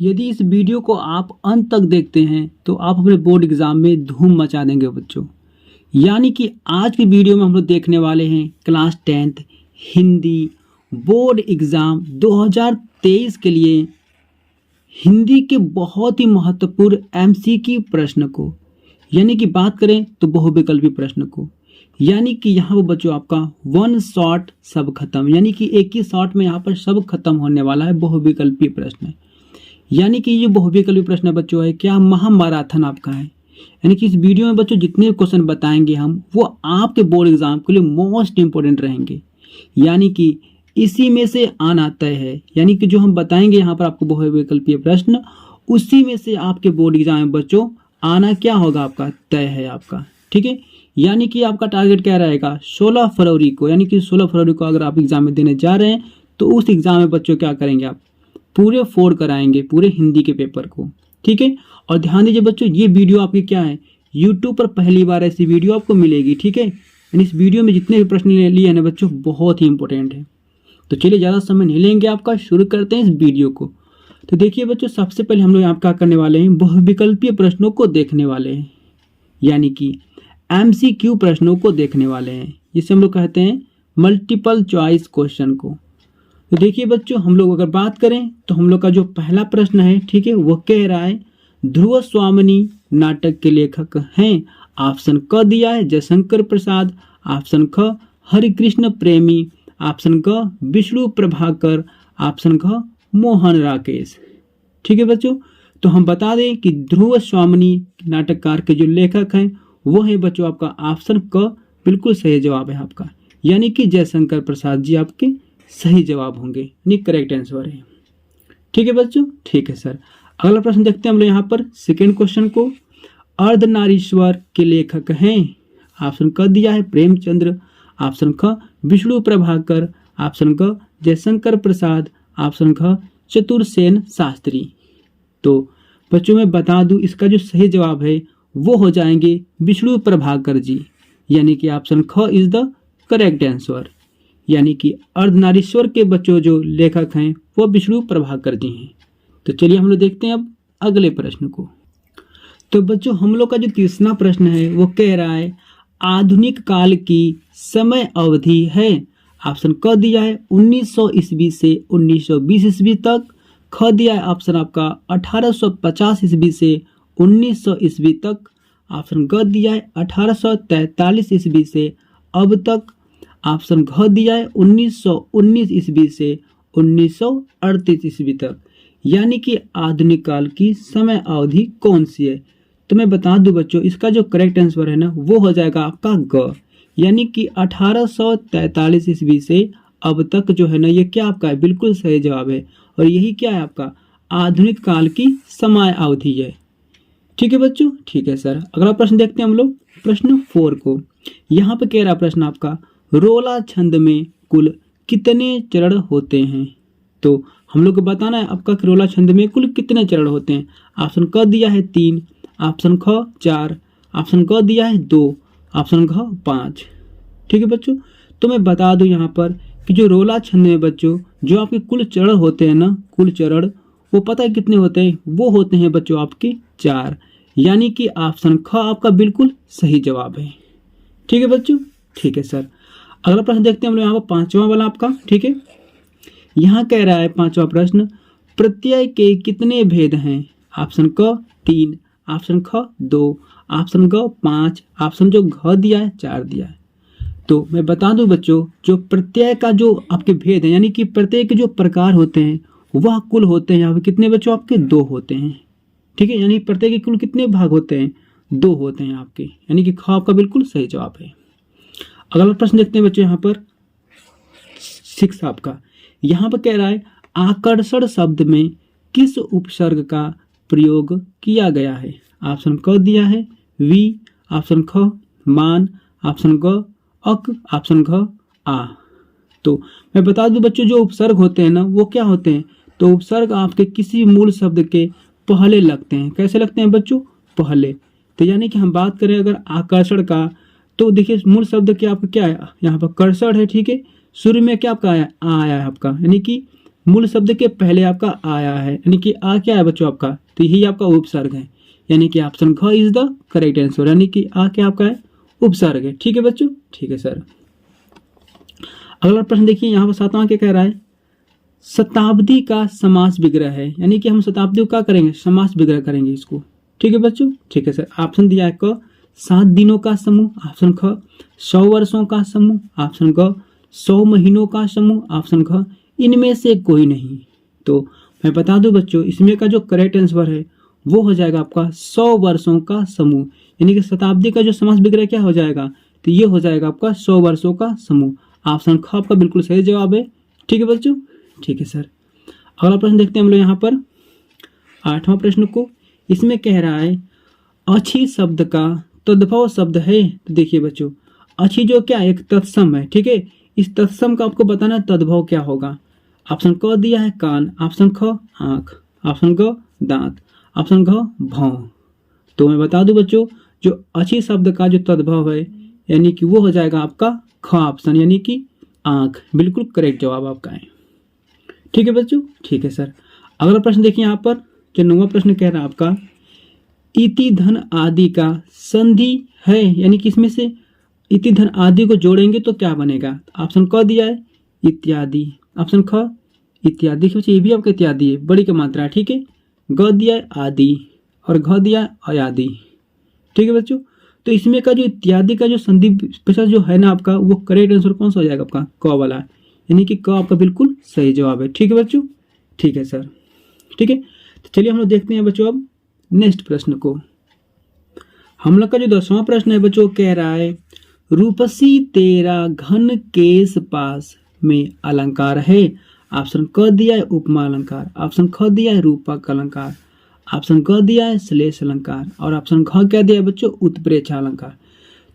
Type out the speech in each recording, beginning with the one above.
यदि इस वीडियो को आप अंत तक देखते हैं तो आप अपने बोर्ड एग्जाम में धूम मचा देंगे बच्चों। यानी कि आज की वीडियो में हम लोग देखने वाले हैं class 10th Hindi board exam 2023 के लिए हिंदी के बहुत ही महत्वपूर्ण एमसीक्यू प्रश्न को, यानी कि बात करें तो बहुविकल्पी प्रश्न को। यानी कि यहाँ पर बच्चों आपका वन शॉट सब खत्म, यानी कि एक ही शॉट में यहाँ पर सब खत्म होने वाला है बहुविकल्पी प्रश्न। यानी कि ये बहुविकल्पी प्रश्न बच्चों है क्या महामैराथन आपका है। यानी कि इस वीडियो में बच्चों जितने क्वेश्चन बताएंगे हम वो आपके बोर्ड एग्जाम के लिए मोस्ट इंपोर्टेंट रहेंगे। यानी कि इसी में से आना तय है, यानी कि जो हम बताएंगे यहाँ पर आपको बहुविकल्पीय प्रश्न उसी में से आपके बोर्ड एग्जाम में बच्चों आना क्या होगा आपका तय है आपका। ठीक है, यानी कि आपका टारगेट क्या रहेगा 16 फरवरी को, यानी कि 16 फरवरी को अगर आप एग्जाम में देने जा रहे हैं तो उस एग्जाम में बच्चों क्या करेंगे आप पूरे 4 कराएंगे पूरे हिंदी के पेपर को। ठीक है, और ध्यान दीजिए बच्चों ये वीडियो आपकी क्या है यूट्यूब पर पहली बार ऐसी वीडियो आपको मिलेगी। ठीक है, यानी इस वीडियो में जितने भी प्रश्न लिए हैं ना बच्चों बहुत ही इंपॉर्टेंट है। तो चलिए ज़्यादा समय नहीं लेंगे आपका, शुरू करते हैं इस वीडियो को। तो देखिए बच्चों सबसे पहले हम लोग यहाँ क्या करने वाले हैं बहुविकल्पीय प्रश्नों को देखने वाले हैं, यानी कि एमसीक्यू प्रश्नों को देखने वाले हैं, जिसे हम लोग कहते हैं मल्टीपल चॉइस क्वेश्चन को। तो देखिए बच्चों हम लोग अगर बात करें तो हम लोग का जो पहला प्रश्न है ठीक है वो कह रहा है ध्रुव स्वामिनी नाटक के लेखक हैं। ऑप्शन क दिया है जयशंकर प्रसाद, ऑप्शन ख हरिकृष्ण प्रेमी, ऑप्शन क विष्णु प्रभाकर, ऑप्शन ख मोहन राकेश। ठीक है बच्चों, तो हम बता दें कि ध्रुव स्वामिनी नाटककार के जो लेखक हैं वो है बच्चों आपका ऑप्शन क बिल्कुल सही जवाब है आपका, यानी कि जयशंकर प्रसाद जी आपके सही जवाब होंगे, यानी करेक्ट आंसर है। ठीक है बच्चों, ठीक है सर। अगला प्रश्न देखते हैं हम लोग यहाँ पर सेकेंड क्वेश्चन को। अर्धनारीश्वर के लेखक हैं। ऑप्शन क दिया है प्रेमचंद्र, ऑप्शन ख विष्णु प्रभाकर, ऑप्शन क जयशंकर प्रसाद, ऑप्शन ख चतुरसेन शास्त्री। तो बच्चों मैं बता दूं इसका जो सही जवाब है वो हो जाएंगे विष्णु प्रभाकर जी, यानी कि ऑप्शन ख इज द करेक्ट आंसर। यानी कि अर्धनारीश्वर के बच्चों जो लेखक हैं वो विष्णु प्रभाकर जी हैं। तो चलिए हम लोग देखते हैं अब अगले प्रश्न को। तो बच्चों हम लोग का जो तीसरा प्रश्न है वो कह रहा है आधुनिक काल की समय अवधि है। ऑप्शन क दिया है 1900 ईस्वी से 1920 ईस्वी तक, ख दिया है ऑप्शन आपका 1850 ईस्वी से 1900 ईस्वी तक, ऑप्शन ग दिया है 1843 ईस्वी से अब तक, ऑप्शन घ दिया है 1919 ईस्वी से 1938 ईस्वी तक। यानी कि आधुनिक काल की समय अवधि कौन सी है। तो मैं बता दूं बच्चों इसका जो करेक्ट आंसर है ना वो हो जाएगा आपका ग, यानी कि 1843 ईस्वी से अब तक जो है ना ये क्या आपका है बिल्कुल सही जवाब है, और यही क्या है आपका आधुनिक काल की समय अवधि है। ठीक है बच्चों, ठीक है सर। अगला प्रश्न देखते हैं हम लोग प्रश्न 4 को। यहाँ पे कह रहा प्रश्न आपका रोला छंद में कुल कितने चरण होते हैं। तो हम लोग को बताना है आपका रोला छंद में कुल कितने चरण होते हैं। ऑप्शन क दिया है 3, ऑप्शन ख 4, ऑप्शन क दिया है 2, ऑप्शन घ 5। ठीक है बच्चों, तो मैं बता दूं यहाँ पर कि जो रोला छंद में बच्चों जो आपके कुल चरण होते हैं ना कुल चरण वो पता है कितने होते हैं, वो होते हैं बच्चों आपके 4, यानी कि ऑप्शन ख आपका बिल्कुल सही जवाब है। ठीक है बच्चों, ठीक है सर। अगला प्रश्न देखते हैं हम लोग यहाँ पर पांचवा वाला आपका। ठीक है, यहाँ कह रहा है पांचवा प्रश्न प्रत्यय के कितने भेद हैं। ऑप्शन क 3, ऑप्शन ख 2, ऑप्शन ग 5, ऑप्शन जो घ दिया है 4 दिया है। तो मैं बता दूं बच्चों जो प्रत्यय का जो आपके भेद है, यानी कि प्रत्यय के जो प्रकार होते हैं वह कुल होते हैं यहाँ पे कितने बच्चों आपके 2 होते हैं। ठीक है, यानी प्रत्यय के कुल कितने भाग होते हैं 2 होते हैं आपके, यानी कि ख आपका बिल्कुल सही जवाब है। अगला प्रश्न देखते हैं बच्चों यहाँ पर 6 आपका। यहाँ पर कह रहा है आकर्षण शब्द में किस उपसर्ग का प्रयोग किया गया है। ऑप्शन क दिया है वी, ऑप्शन ख मान, ऑप्शन ग अक, ऑप्शन घ आ। तो मैं बता दूं बच्चों जो उपसर्ग होते हैं ना वो क्या होते हैं, तो उपसर्ग आपके किसी मूल शब्द के पहले लगते हैं। कैसे लगते हैं बच्चों, पहले। तो यानी कि हम बात करें अगर आकर्षण का तो देखिए मूल शब्द क्या आपका क्या है यहाँ पर कर्षण है। ठीक है, शुरू में क्या आपका आया है आपका, यानी कि मूल शब्द के पहले आपका आया है, यानी कि आ क्या है बच्चों आपका, तो यही आपका उपसर्ग है, यानी कि ऑप्शन ख इज द करेक्ट आंसर, यानी कि आ क्या आपका है, उपसर्ग है। ठीक है बच्चों, ठीक है सर। अगला प्रश्न देखिए, यहाँ पर 7वां क्या कह रहा है, शताब्दी का समास विग्रह है, यानी कि हम शताब्दी को क्या करेंगे, समास विग्रह करेंगे इसको। ठीक है बच्चों, ठीक है सर। ऑप्शन दिया है क 7 दिनों का समूह, ऑप्शन ख 100 वर्षों का समूह, ऑप्शन क 100 महीनों का समूह, ऑप्शन ख इनमें से कोई नहीं। तो मैं बता दूं बच्चों, इसमें का जो करेक्ट आंसर है वो हो जाएगा आपका 100 वर्षों का समूह, यानी कि शताब्दी का जो समास विग्रह क्या हो जाएगा, तो ये हो जाएगा आपका 100 वर्षों का समूह। ऑप्शन ख आपका बिल्कुल सही जवाब है। ठीक है बच्चों, ठीक है सर। अगला प्रश्न देखते हैं हम लोग यहाँ पर 8वां प्रश्न को। इसमें कह रहा है अच्छी शब्द का तद्भव शब्द है। तो देखिए बच्चों, अच्छी जो क्या एक तत्सम है, ठीक है, इस तत्सम का आपको बताना तद्भव क्या होगा। ऑप्शन क दिया है कान, ऑप्शन ख आंख, ऑप्शन ग दांत, ऑप्शन घ भौं। तो मैं बता दूं बच्चों, जो अच्छी शब्द का जो तद्भव है यानी कि वो हो जाएगा आपका ख ऑप्शन, यानी कि आंख। बिल्कुल करेक्ट जवाब आपका है। ठीक है बच्चों, ठीक है सर। अगला प्रश्न देखिए यहाँ पर, जो 9वां प्रश्न कह रहा है आपका इति धन आदि का संधि है, यानी कि इसमें से इति धन आदि को जोड़ेंगे तो क्या बनेगा। ऑप्शन क दिया है इत्यादि, ऑप्शन ख इत्यादि, ये भी आपका इत्यादि है, बड़ी का मात्रा है। ठीक है, ग दिया है आदि और घ दिया है अयादि। ठीक है बच्चों, तो इसमें का जो इत्यादि का जो संधि विशेषण जो है ना आपका, वो करेक्ट आंसर कौन सा हो जाएगा आपका, क वाला, यानी कि क आपका बिल्कुल सही जवाब है। ठीक है बच्चों, ठीक है सर। ठीक है, तो चलिए हम लोग देखते हैं बच्चों अब नेक्स्ट प्रश्न को। हम लोग का जो 10वां प्रश्न है बच्चों, कह रहा है रूपसी तेरा घन केस पास में अलंकार है। ऑप्शन क दिया है उपमा अलंकार, ऑप्शन ख दिया है रूपक अलंकार, ऑप्शन ग दिया है श्लेष अलंकार और ऑप्शन घ क्या दिया है बच्चों, उत्प्रेक्षा अलंकार।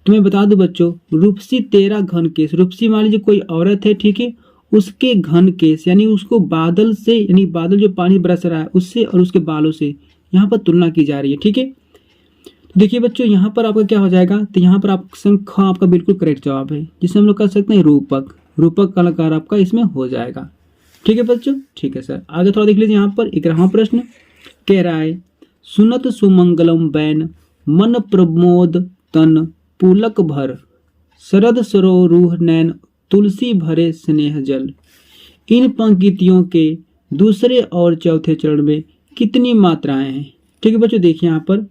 तो मैं बता दूं बच्चों, रूपसी तेरा घन केस, रूपसी मान लीजिए कोई औरत है, ठीक है, उसके घन केस यानी उसको बादल से, यानी बादल जो पानी बरस रहा है उससे और उसके बालों से यहाँ पर तुलना की जा रही है। ठीक है, तो देखिए बच्चों यहाँ पर आपका क्या हो जाएगा, तो यहाँ पर ऑप्शन ख आपका बिल्कुल करेक्ट जवाब है, जिसे हम लोग कह सकते हैं रूपक, रूपक अलंकार आपका इसमें हो जाएगा। ठीक है बच्चों, ठीक है सर। आगे थोड़ा देख लीजिए यहाँ पर 11वां प्रश्न कह रहा है सुनत सुमंगलम बैन मन प्रमोद तन पुलक भर शरद सरोरूह नैन तुलसी भरे स्नेह जल। इन पंक्तियों के दूसरे और चौथे चरण में कितनी मात्राएं हैं। ठीक है बच्चों, देखिए यहाँ पर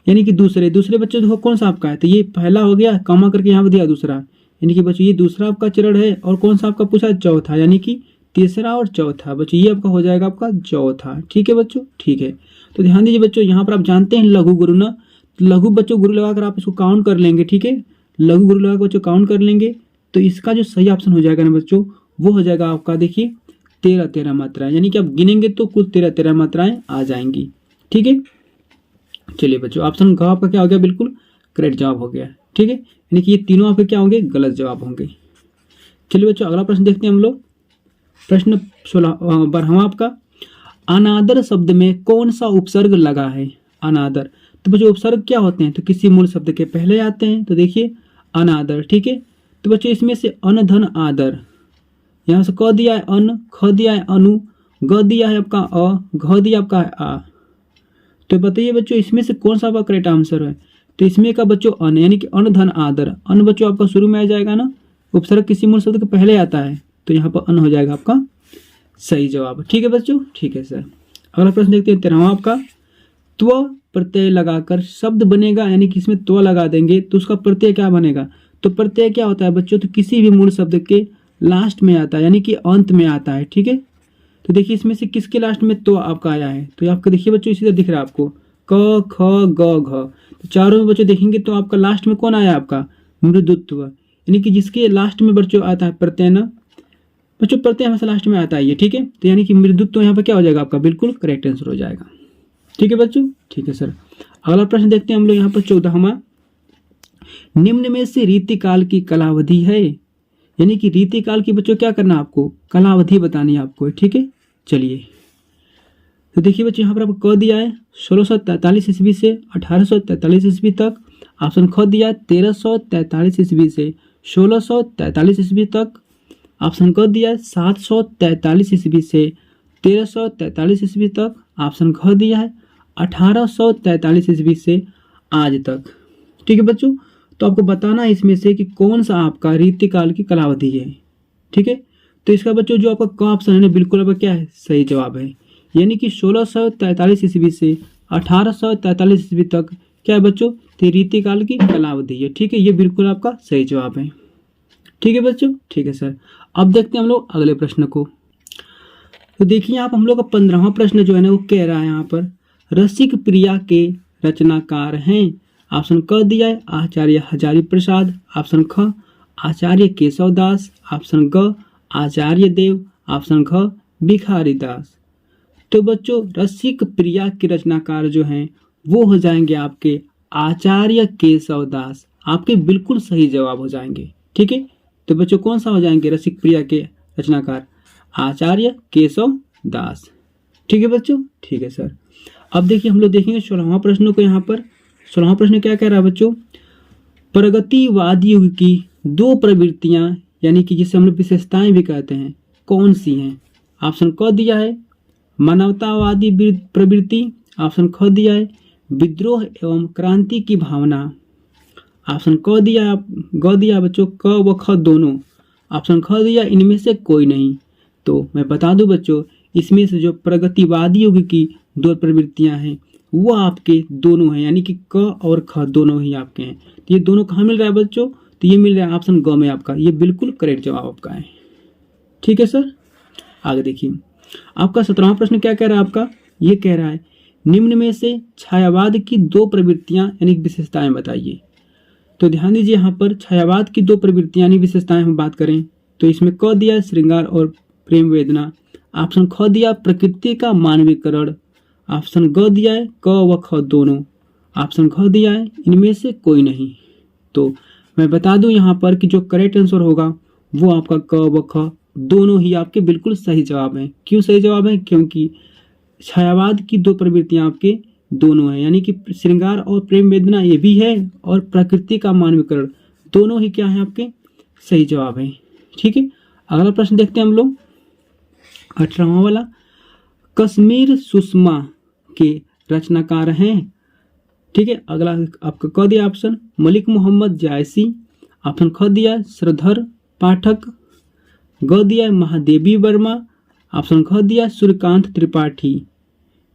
यानी कि दूसरे बच्चों देखो कौन सा आपका है, तो ये पहला हो गया, कमा करके यहाँ पर दिया दूसरा, यानी कि बच्चों ये दूसरा आपका चरण है, और कौन सा आपका पूछा चौथा, यानी कि तीसरा और चौथा बच्चों ये आपका हो जाएगा आपका चौथा। ठीक है बच्चों, ठीक है। तो ध्यान दीजिए बच्चों, यहाँ पर आप जानते हैं लघु गुरु ना, तो लघु बच्चों गुरु लगाकर आप इसको काउंट कर लेंगे। ठीक है, लघु गुरु लगाकर बच्चों काउंट कर लेंगे, तो इसका जो सही ऑप्शन हो जाएगा ना बच्चों, वो हो जाएगा आपका देखिए 13 मात्राएं, यानी कि आप गिनेंगे तो कुल 13 मात्राएं आ जाएंगी। ठीक है, चलिए बच्चों ऑप्शन घ आपका क्या हो गया, बिल्कुल करेक्ट जवाब हो गया। ठीक है, यानी कि ये तीनों आपके क्या होंगे, गलत जवाब होंगे। चलिए बच्चों अगला प्रश्न देखते हैं हम लोग, प्रश्न 12वां आपका अनादर शब्द में कौन सा उपसर्ग लगा है। अनादर, तो बच्चों उपसर्ग क्या होते हैं, तो किसी मूल शब्द के पहले आते हैं, तो देखिए अनादर। ठीक है, तो बच्चों इसमें से अन धन आदर, यहाँ से क दिया है अन, ख दिया है अनु, ग दिया है आपका अ, घ दिया आपका है आ। तो बताइए बच्चों इसमें से कौन सा आपका करेक्ट आंसर है, तो इसमें का बच्चों अन, यानी कि अन धन आदर, अन बच्चों आपका शुरू में आ जाएगा ना, उपसर्ग किसी मूल शब्द के पहले आता है, तो यहाँ पर अन हो जाएगा आपका सही जवाब। ठीक है बच्चों, ठीक है सर। अगला प्रश्न देखते हैं 13वां आपका त्व प्रत्यय लगाकर शब्द बनेगा, यानी कि इसमें त्व लगा देंगे तो उसका प्रत्यय क्या बनेगा। तो प्रत्यय क्या होता है बच्चों, तो किसी भी मूल शब्द के लास्ट में आता है, यानी कि अंत में आता है। ठीक है, तो देखिए इसमें से किसके लास्ट में तो आपका आया है, तो आपका देखिए बच्चों इसी तरह दिख रहा है आपको क ख ग घ, तो चारों में बच्चों देखेंगे तो आपका लास्ट में कौन आया आपका मृदुत्व, यानी कि जिसके लास्ट में बच्चों आता है प्रत्यय ना, बच्चों प्रत्यय हमेशा लास्ट में आता है ये। ठीक है, तो यानी कि मृदुत्व यहाँ पर क्या हो जाएगा आपका बिल्कुल करेक्ट आंसर हो जाएगा। ठीक है बच्चों, ठीक है सर। अगला प्रश्न देखते हैं हम लोग यहाँ पर 14वां, निम्न में से रीतिकाल की कालावधि है, यानी कि रीतिकाल की बच्चों क्या करना आपको, कालावधि बतानी है आपको। ठीक है, चलिए तो देखिए बच्चों यहाँ पर आपको क दिया है 1643 ईस्वी से 1843 ईस्वी तक, ऑप्शन ख दिया है 1343 ईस्वी से 1643 ईस्वी तक, ऑप्शन क दिया है 743 ईस्वी से 1343 ईस्वी तक। ऑप्शन ख दिया है 1843 ईस्वी से आज तक। ठीक है बच्चों, तो आपको बताना है इसमें से कि कौन सा आपका रीतिकाल की कालावधि है। ठीक है, तो इसका बच्चों जो आपका क ऑप्शन है ना, बिल्कुल आपका क्या है, सही जवाब है। यानी कि 1643 ईस्वी से 1843 ईस्वी तक क्या है बच्चों, तो रीतिकाल की कालावधि है। ठीक है, ये बिल्कुल आपका सही जवाब है। ठीक है बच्चों, ठीक है सर। अब देखते हैं हम लोग अगले प्रश्न को। तो देखिए आप हम लोग का 15वां प्रश्न जो है ना वो कह रहा है यहाँ पर, रसिक प्रिया के रचनाकार हैं। ऑप्शन क दिया है आचार्य हजारी प्रसाद। ऑप्शन ख आचार्य केशव दास। ऑप्शन ग आचार्य देव। ऑप्शन ख भिखारी दास। तो बच्चों रसिक प्रिया के रचनाकार जो हैं वो हो जाएंगे आपके आचार्य केशव दास। आपके बिल्कुल सही जवाब हो जाएंगे। ठीक है, तो बच्चों कौन सा हो जाएंगे रसिक प्रिया के रचनाकार, आचार्य केशव दास। ठीक है बच्चों, ठीक है सर। अब देखिए हम लोग देखेंगे 16वां प्रश्न को। यहाँ पर 16वां प्रश्न क्या कह रहा है बच्चों, प्रगतिवादी युग की दो प्रवृत्तियां यानी कि जिसे हम लोग विशेषताएं भी कहते हैं, कौन सी हैं। ऑप्शन क दिया है मानवतावादी प्रवृत्ति। ऑप्शन ख दिया है विद्रोह एवं क्रांति की भावना। ऑप्शन क दिया, ग दिया बच्चों क व ख दोनों। ऑप्शन ख दिया इनमें से कोई नहीं। तो मैं बता दूं बच्चों, इसमें से जो प्रगतिवादी युग की दो प्रवृत्तियां हैं वो आपके दोनों हैं, यानी कि क और ख दोनों ही आपके हैं। तो ये दोनों कहाँ मिल रहा है बच्चों, तो ये मिल रहा है ऑप्शन ग में आपका। ये बिल्कुल करेक्ट जवाब आपका है। ठीक है सर, आगे देखिए आपका 17वां प्रश्न क्या कह रहा है आपका, ये कह रहा है निम्न में से छायावाद की दो प्रवृत्तियां यानी विशेषताएं बताइए। तो ध्यान दीजिए यहाँ पर छायावाद की दो प्रवृत्तियां यानी विशेषताएं हम बात करें तो इसमें क दिया श्रृंगार और प्रेम वेदना। ऑप्शन ख दिया प्रकृति का मानवीकरण। ऑप्शन ग दिया है क व ख दोनों। ऑप्शन ख दिया है इनमें से कोई नहीं। तो मैं बता दूं यहाँ पर कि जो करेक्ट आंसर होगा वो आपका क व ख दोनों ही आपके बिल्कुल सही जवाब हैं। क्यों सही जवाब है, क्योंकि छायावाद की दो प्रवृत्तियां आपके दोनों हैं, यानी कि श्रृंगार और प्रेम वेदना ये भी है और प्रकृति का मानवीकरण दोनों ही क्या है आपके सही जवाब है। ठीक है, अगला प्रश्न देखते हैं हम लोग 18वां वाला, कश्मीर सुषमा के रचनाकार हैं। ठीक है, अगला आपका क दिया ऑप्शन मलिक मोहम्मद जायसी। ऑप्शन ख दिया श्रीधर पाठक। ग दिया महादेवी वर्मा। ऑप्शन ख दिया सूर्यकांत त्रिपाठी।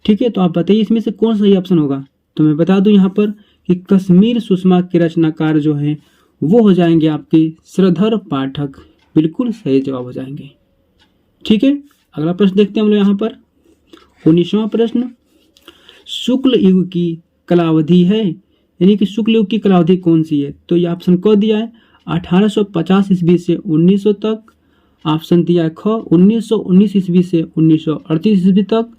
ठीक है, तो आप बताइए इसमें से कौन सही ऑप्शन होगा। तो मैं बता दूं यहाँ पर कि कश्मीर सुषमा के रचनाकार जो हैं वो हो जाएंगे आपके श्रीधर पाठक। बिल्कुल सही जवाब हो जाएंगे। ठीक है, अगला प्रश्न देखते हैं हम लोग यहाँ पर 19वां प्रश्न, शुक्ल युग की कालावधि है, यानी कि शुक्ल युग की कालावधि कौन सी है। तो ये ऑप्शन क दिया है 1850 ईस्वी से 1900 तक। ऑप्शन दिया है ख 1919 ईस्वी से 1938 ईस्वी तक।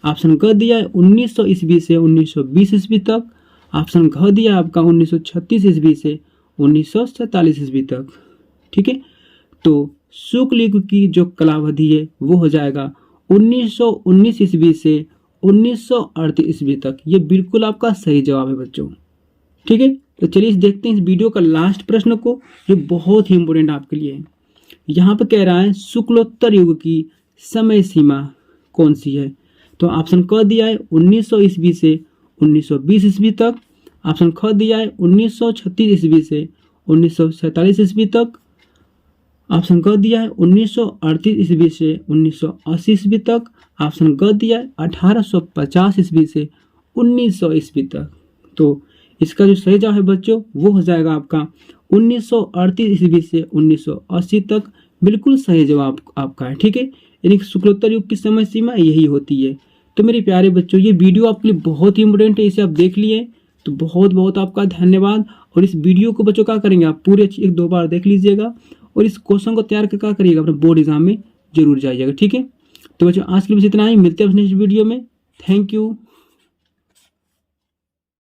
ऑप्शन ग दिया है 1900 ईस्वी से 1920 ईस्वी तक। ऑप्शन घ दिया आपका 1936 ईस्वी से 1947 ईस्वी तक। ठीक है, तो शुक्ल युग की जो कालावधि है वो हो जाएगा 1919 ईस्वी से 1938 ईस्वी तक। ये बिल्कुल आपका सही जवाब है बच्चों। ठीक है, तो चलिए देखते हैं इस वीडियो का लास्ट प्रश्न को जो बहुत ही इंपॉर्टेंट आपके लिए है। यहाँ पर कह रहा है शुक्लोत्तर युग की समय सीमा कौन सी है। तो ऑप्शन क दिया है 1900 ईस्वी से 1920 ईस्वी तक। ऑप्शन ख दिया है 1936 ईस्वी से 1947 ईस्वी तक। ऑप्शन ग दिया है 1938 ईस्वी से 1980 ईस्वी तक। ऑप्शन ग दिया है 1850 ईस्वी से 1900 ईस्वी तक। तो इसका जो सही जवाब है बच्चों वो हो जाएगा आपका 1938 ईस्वी से 1980 तक। बिल्कुल सही जवाब आपका है। ठीक है, यानी कि शुक्लोत्तर युग की समय सीमा यही होती है। तो मेरे प्यारे बच्चों ये वीडियो आपके लिए बहुत ही इंपॉर्टेंट है, इसे आप देख लिए तो बहुत बहुत आपका धन्यवाद। और इस वीडियो को बच्चों क्या करेंगे आप पूरे 1-2 बार देख लीजिएगा और इस क्वेश्चन को तैयार कर क्या करिएगा अपने बोर्ड एग्जाम में जरूर जाइएगा। ठीक है, तो बच्चों आज के लिए बस इतना ही, मिलते हैं नेक्स्ट वीडियो में। Thank you.